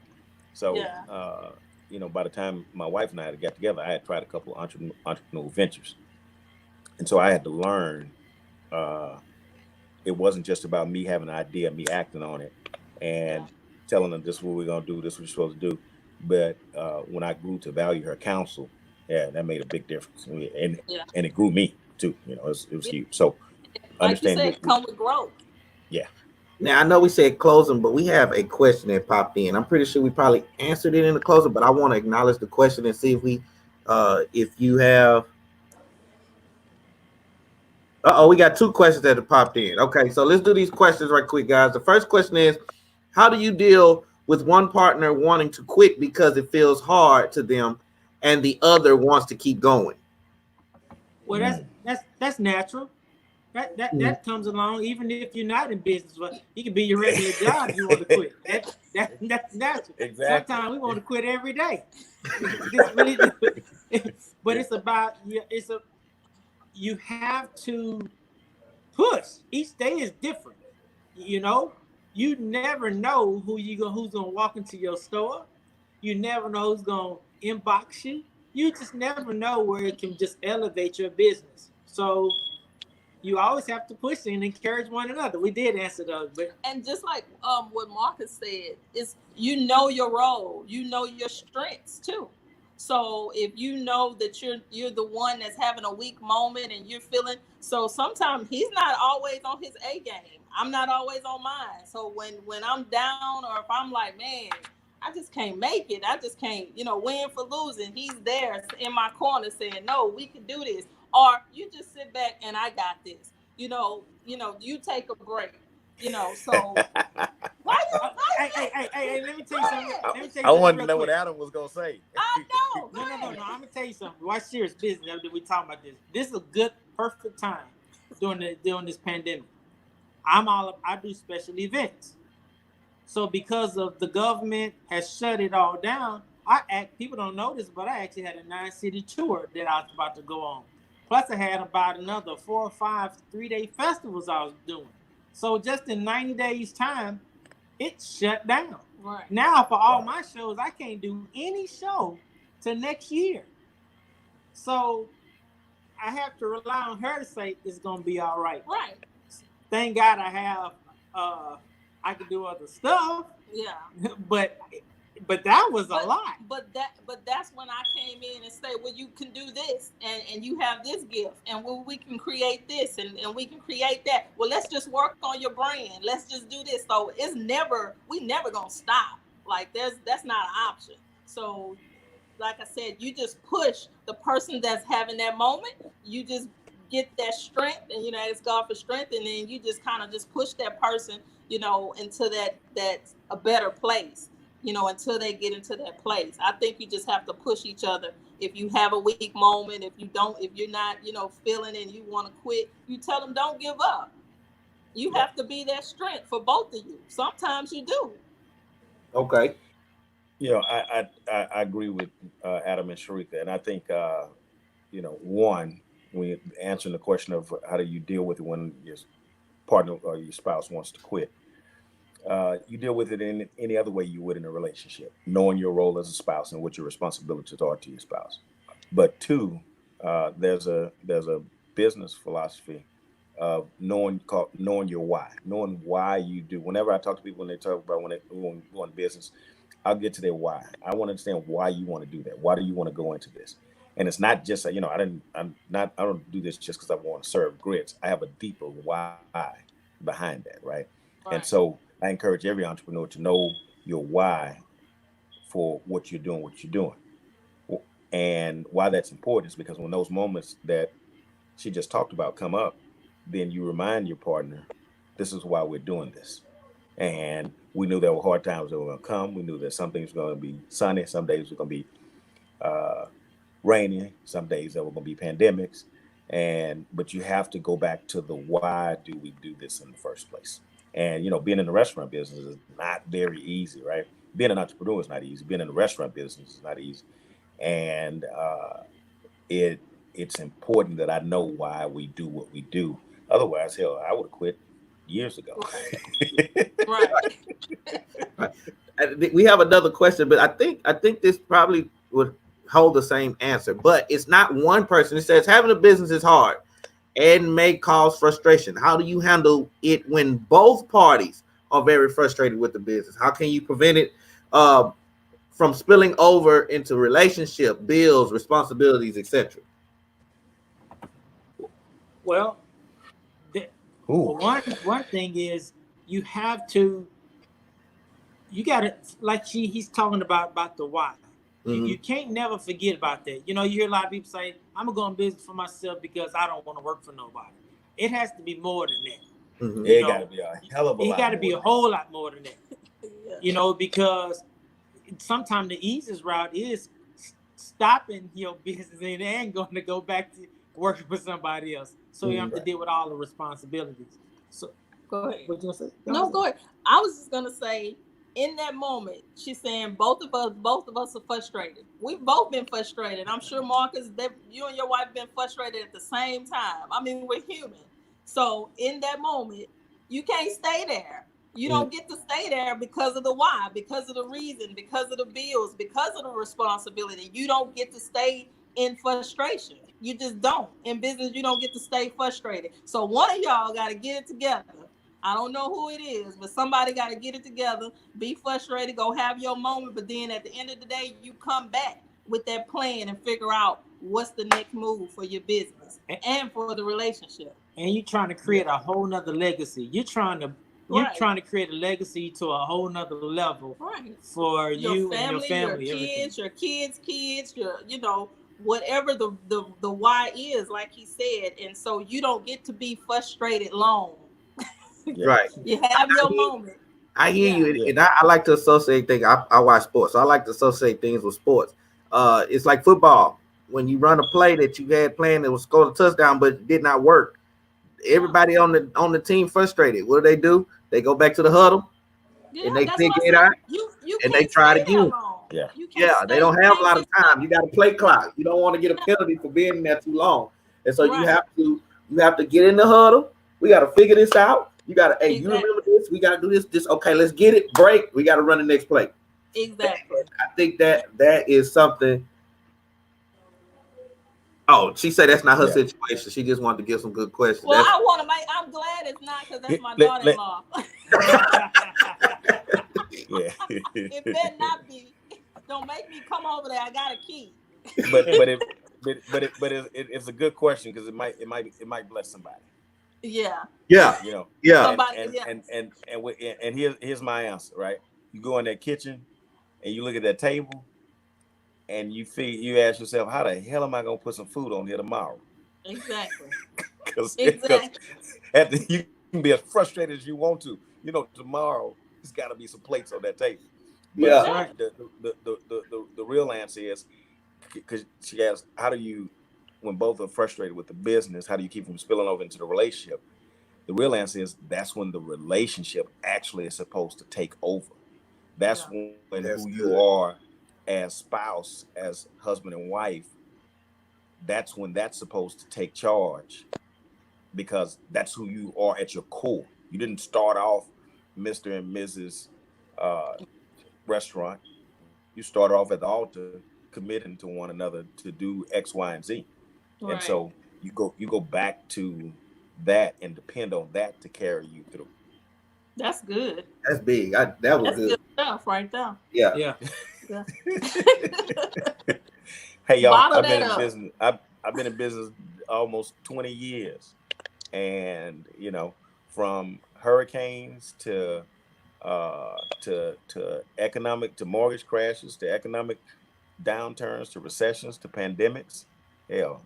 So, by the time my wife and I had got together, I had tried a couple of entrepreneurial ventures. And so I had to learn, it wasn't just about me having an idea, me acting on it and telling them this is what we're going to do, this is what you're supposed to do. But when I grew to value her counsel, that made a big difference. And it grew me too. It was huge. So understand,
like you said, come with growth.
Yeah.
Now, I know we said closing, but we have a question that popped in. I'm pretty sure we probably answered it in the closing, but I want to acknowledge the question and see if you have. We got two questions that have popped in. Okay, so let's do these questions right quick, guys. The first question is, how do you deal with one partner wanting to quit because it feels hard to them and the other wants to keep going?
Well, that's natural. That comes along even if you're not in business. Well, you can be your regular job if you want to quit. That's natural.
Exactly.
Sometimes we want to quit every day. But it's about you have to push. Each day is different. You never know who's gonna walk into your store. You never know who's gonna inbox you. You just never know where it can just elevate your business. So you always have to push and encourage one another. We did answer those,
and just like what Marcus said, is your role, your strengths too. So if you know that you're the one that's having a weak moment and you're feeling, so sometimes he's not always on his A game. I'm not always on mine. So when I'm down, or if I'm like, man, I just can't make it, I just can't, win for losing, he's there in my corner saying, no, we can do this. Or you just sit back and I got this. You take a break. So why
hey, let me tell you something.
I wanted to know what Adam was gonna say.
I know.
No. I'm gonna tell you something. Why serious business? We talking about this. This is a good, perfect time during this pandemic. I do special events. So because of the government has shut it all down, people don't know this, but I actually had a 9-city tour that I was about to go on. Plus, I had about another 4 or 5 3-day festivals I was doing. So just in 90 days' time, it shut down.
Right.
Now, for all my shows, I can't do any show till next year. So I have to rely on her to say it's going to be all right.
Right.
Thank God I have, I can do other stuff.
Yeah.
But that was a lot.
But that's when I came in and said, well, you can do this and you have this gift, and we can create this and we can create that. Well, let's just work on your brand. Let's just do this. So we never gonna stop. Like that's not an option. So like I said, you just push the person that's having that moment. You just get that strength, and ask God for strength, and then you just kind of just push that person, into that a better place. Until they get into that place. I think you just have to push each other. If you have a weak moment, if you're not, feeling and you want to quit, you tell them don't give up. You have to be that strength for both of you. Sometimes you do.
Okay.
I agree with Adam and Sharika, and I think one, when answering the question of how do you deal with it when your partner or your spouse wants to quit. You deal with it in any other way you would in a relationship, knowing your role as a spouse and what your responsibilities are to your spouse. But two, there's a business philosophy of knowing your why, knowing why you do. Whenever I talk to people and they talk about when they go in business, I'll get to their why. I want to understand why you want to do that. Why do you want to go into this? And it's not just, you know, I don't do this just because I want to serve grits. I have a deeper why behind that, right? And so I encourage every entrepreneur to know your why for what you're doing, And why that's important is because when those moments that she just talked about come up, then you remind your partner, this is why we're doing this. And we knew there were hard times that were going to come. We knew that some things were going to be sunny. Some days were going to be rainy. Some days there were going to be pandemics. But you have to go back to the why do we do this in the first place? And, you know, being in the restaurant business is not very easy, right? Being an entrepreneur is not easy. Being in the restaurant business is not easy. And it's important that I know why we do what we do. Otherwise, hell, I would have quit years ago.
Right.
We have another question, but I think this probably would hold the same answer. But it's not one person. It says having a business is hard and may cause frustration. How do you handle it when both parties are very frustrated with the business? How can you prevent it from spilling over into relationship, bills, responsibilities, etc.?
Well, one thing is you got to, like he's talking about the why.
Mm-hmm.
You can't never forget about that. You know, you hear a lot of people say, I'm going to go in business for myself because I don't want to work for nobody. It has to be more than that.
Mm-hmm.
It got to be a hell of a lot.
It got to be a whole lot more than that.
Yeah.
You know, because sometimes the easiest route is stopping your business and going to go back to working for somebody else. So you have to deal with all the responsibilities. So
go ahead.
What you gonna say?
No, go ahead. I was just gonna say, in that moment, she's saying both of us are frustrated. We've both been frustrated. I'm sure, Marcus, that you and your wife been frustrated at the same time. I mean, we're human. So in that moment, you can't stay there. You don't get to stay there because of the why, because of the reason, because of the bills, because of the responsibility. You don't get to stay in frustration. You just don't. In business, you don't get to stay frustrated. So one of y'all got to get it together. I don't know who it is, but somebody got to get it together, be frustrated, go have your moment. But then at the end of the day, you come back with that plan and figure out what's the next move for your business and for the relationship.
And you're trying to create a whole nother legacy. You're trying to create a legacy to a whole nother level for you and your family,
your kids, you know, whatever the why is, like he said. And so you don't get to be frustrated long.
Right.
You have your moment.
I hear you, and I like to associate things. I watch sports, so I like to associate things with sports. It's like football. When you run a play that you had planned that was scored a touchdown, but it did not work. Everybody on the team frustrated. What do? They go back to the huddle, and they figure it out, and they try it again. They don't have a lot of time. You got to play clock. You don't want to get a penalty for being there too long, and so you have to get in the huddle. We got to figure this out. You got to, you remember this? We got to do this. Okay, let's get it. Break. We got to run the next play.
Exactly.
I think that is something. Oh, she said that's not her situation. She just wanted to give some good questions.
Well, I'm glad it's not, because that's my daughter-in-law. It better not be. Don't make me come over there. I got a key.
But it's a good question, because it might bless somebody.
Yeah.
You know.
Yeah.
Somebody,
and here's my answer, right? You go in that kitchen and you look at that table and you ask yourself, how the hell am I gonna put some food on here tomorrow?
Exactly.
Because you can be as frustrated as you want to. You know, tomorrow there's got to be some plates on that table. But the real answer is, because she asked, how do you, when both are frustrated with the business, how do you keep from spilling over into the relationship? The real answer is that's when the relationship actually is supposed to take over. That's when who you are as spouse, as husband and wife, that's when that's supposed to take charge, because that's who you are at your core. You didn't start off Mr. and Mrs. Restaurant. You started off at the altar committing to one another to do X, Y, and Z. Right. And so you go back to that and depend on that to carry you through.
That's good.
That's big. That was
That's
good.
good stuff right there.
Yeah.
Yeah.
Yeah.
Hey y'all,
Bottle
I've been
that
in
up.
business. I've been in business almost 20 years, and you know, from hurricanes to economic, to mortgage crashes, to economic downturns, to recessions, to pandemics. Hell,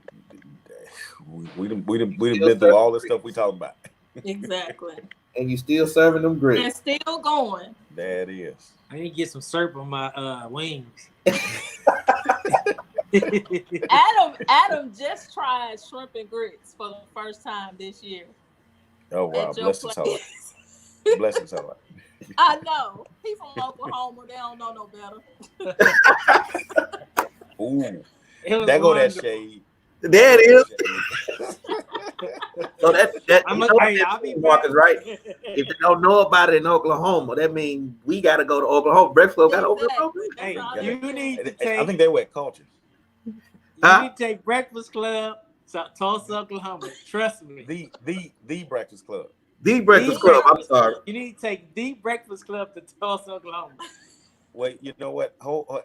we done been through all the stuff we talk about.
Exactly.
And you still serving them
And
grits.
still going.
That is.
I need to get some syrup on my wings.
Adam just tried shrimp and grits for the first time this year.
Oh wow,
At your
bless his heart.
place.
Bless his heart.
I know. He from Oklahoma. They don't know no better.
Ooh,
It was
there go that
wonderful.
shade.
There it is. So that
I'm
you
a,
know
hey,
that,
I'll be
Marcus,
back.
right? If you don't know about it in Oklahoma, that means we got to go to Oklahoma. Breakfast Club got to open up.
Exactly. That's
Hey,
all
yeah.
they
you need to
I
take.
think they were at culture.
You
Huh?
need to take Breakfast Club to Tulsa, Oklahoma. Trust me.
The Breakfast Club.
The Breakfast
The
Club. I'm
Breakfast
sorry.
You need to take the Breakfast Club to Tulsa, Oklahoma.
Well, you know what?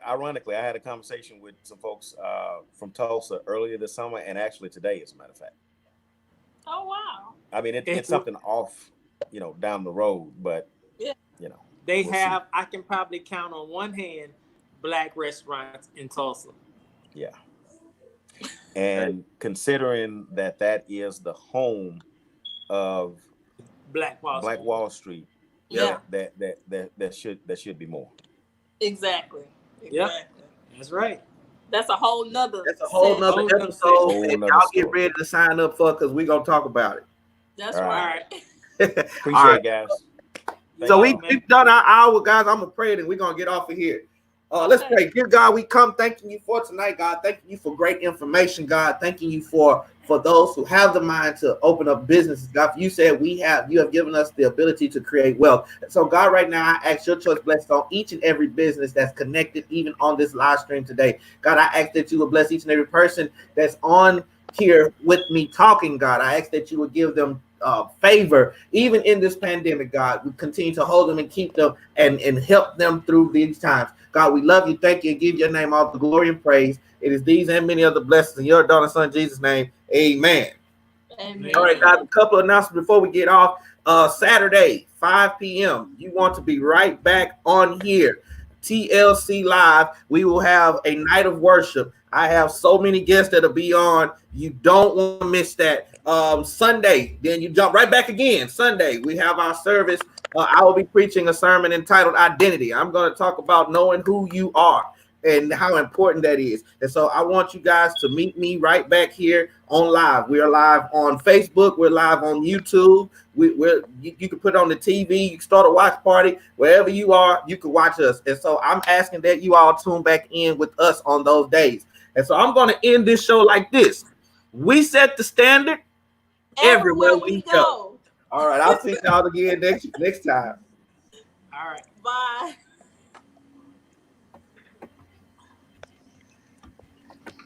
Ironically, I had a conversation with some folks from Tulsa earlier this summer, and actually today, as a matter of fact.
Oh wow.
I mean, it's something off, you know, down the road, but
Yeah.
you know,
They
we'll
have, I can probably count on one hand, black restaurants in Tulsa.
yeah. And considering that is the home of
Black Wall
Black
Street.
Wall Street,
Yeah.
that should be more.
Exactly.
Yep. That's right.
That's a whole nother.
That's a whole nother
Whole nother
episode
Whole
that
nother
y'all get
story.
ready to sign up for because we're going to talk about it.
That's
All
right.
Appreciate
All right.
it, guys. Thank
So
y'all.
we've done our hour, guys. I'm going to pray and we're going to get off of here. Let's pray. Dear God, we come thanking you for tonight, God. Thanking you for great information, God. Thanking you for those who have the mind to open up businesses, God. You said you have given us the ability to create wealth. So, God, right now, I ask your choice blessed on each and every business that's connected, even on this live stream today. God, I ask that you will bless each and every person that's on here with me talking, God. I ask that you would give them favor, even in this pandemic, God. We continue to hold them and keep them and help them through these times. God, we love you, thank you, and give your name all the glory and praise. It is these and many other blessings in your daughter, son, Jesus' name. Amen.
Amen.
All right, guys, a couple of announcements before we get off. Saturday, 5 p.m., you want to be right back on here. TLC Live, we will have a night of worship. I have so many guests that'll be on. You don't want to miss that. Sunday, then you jump right back again. Sunday, we have our service. I will be preaching a sermon entitled Identity. I'm going to talk about knowing who you are and how important that is. And so I want you guys to meet me right back here on live. We are live on Facebook. We're live on YouTube. You can put on the TV. You can start a watch party. Wherever you are, you can watch us. And so I'm asking that you all tune back in with us on those days. And so I'm going to end this show like this. We set the standard everywhere we go. All right. I'll see y'all again next time.
All right.
Bye.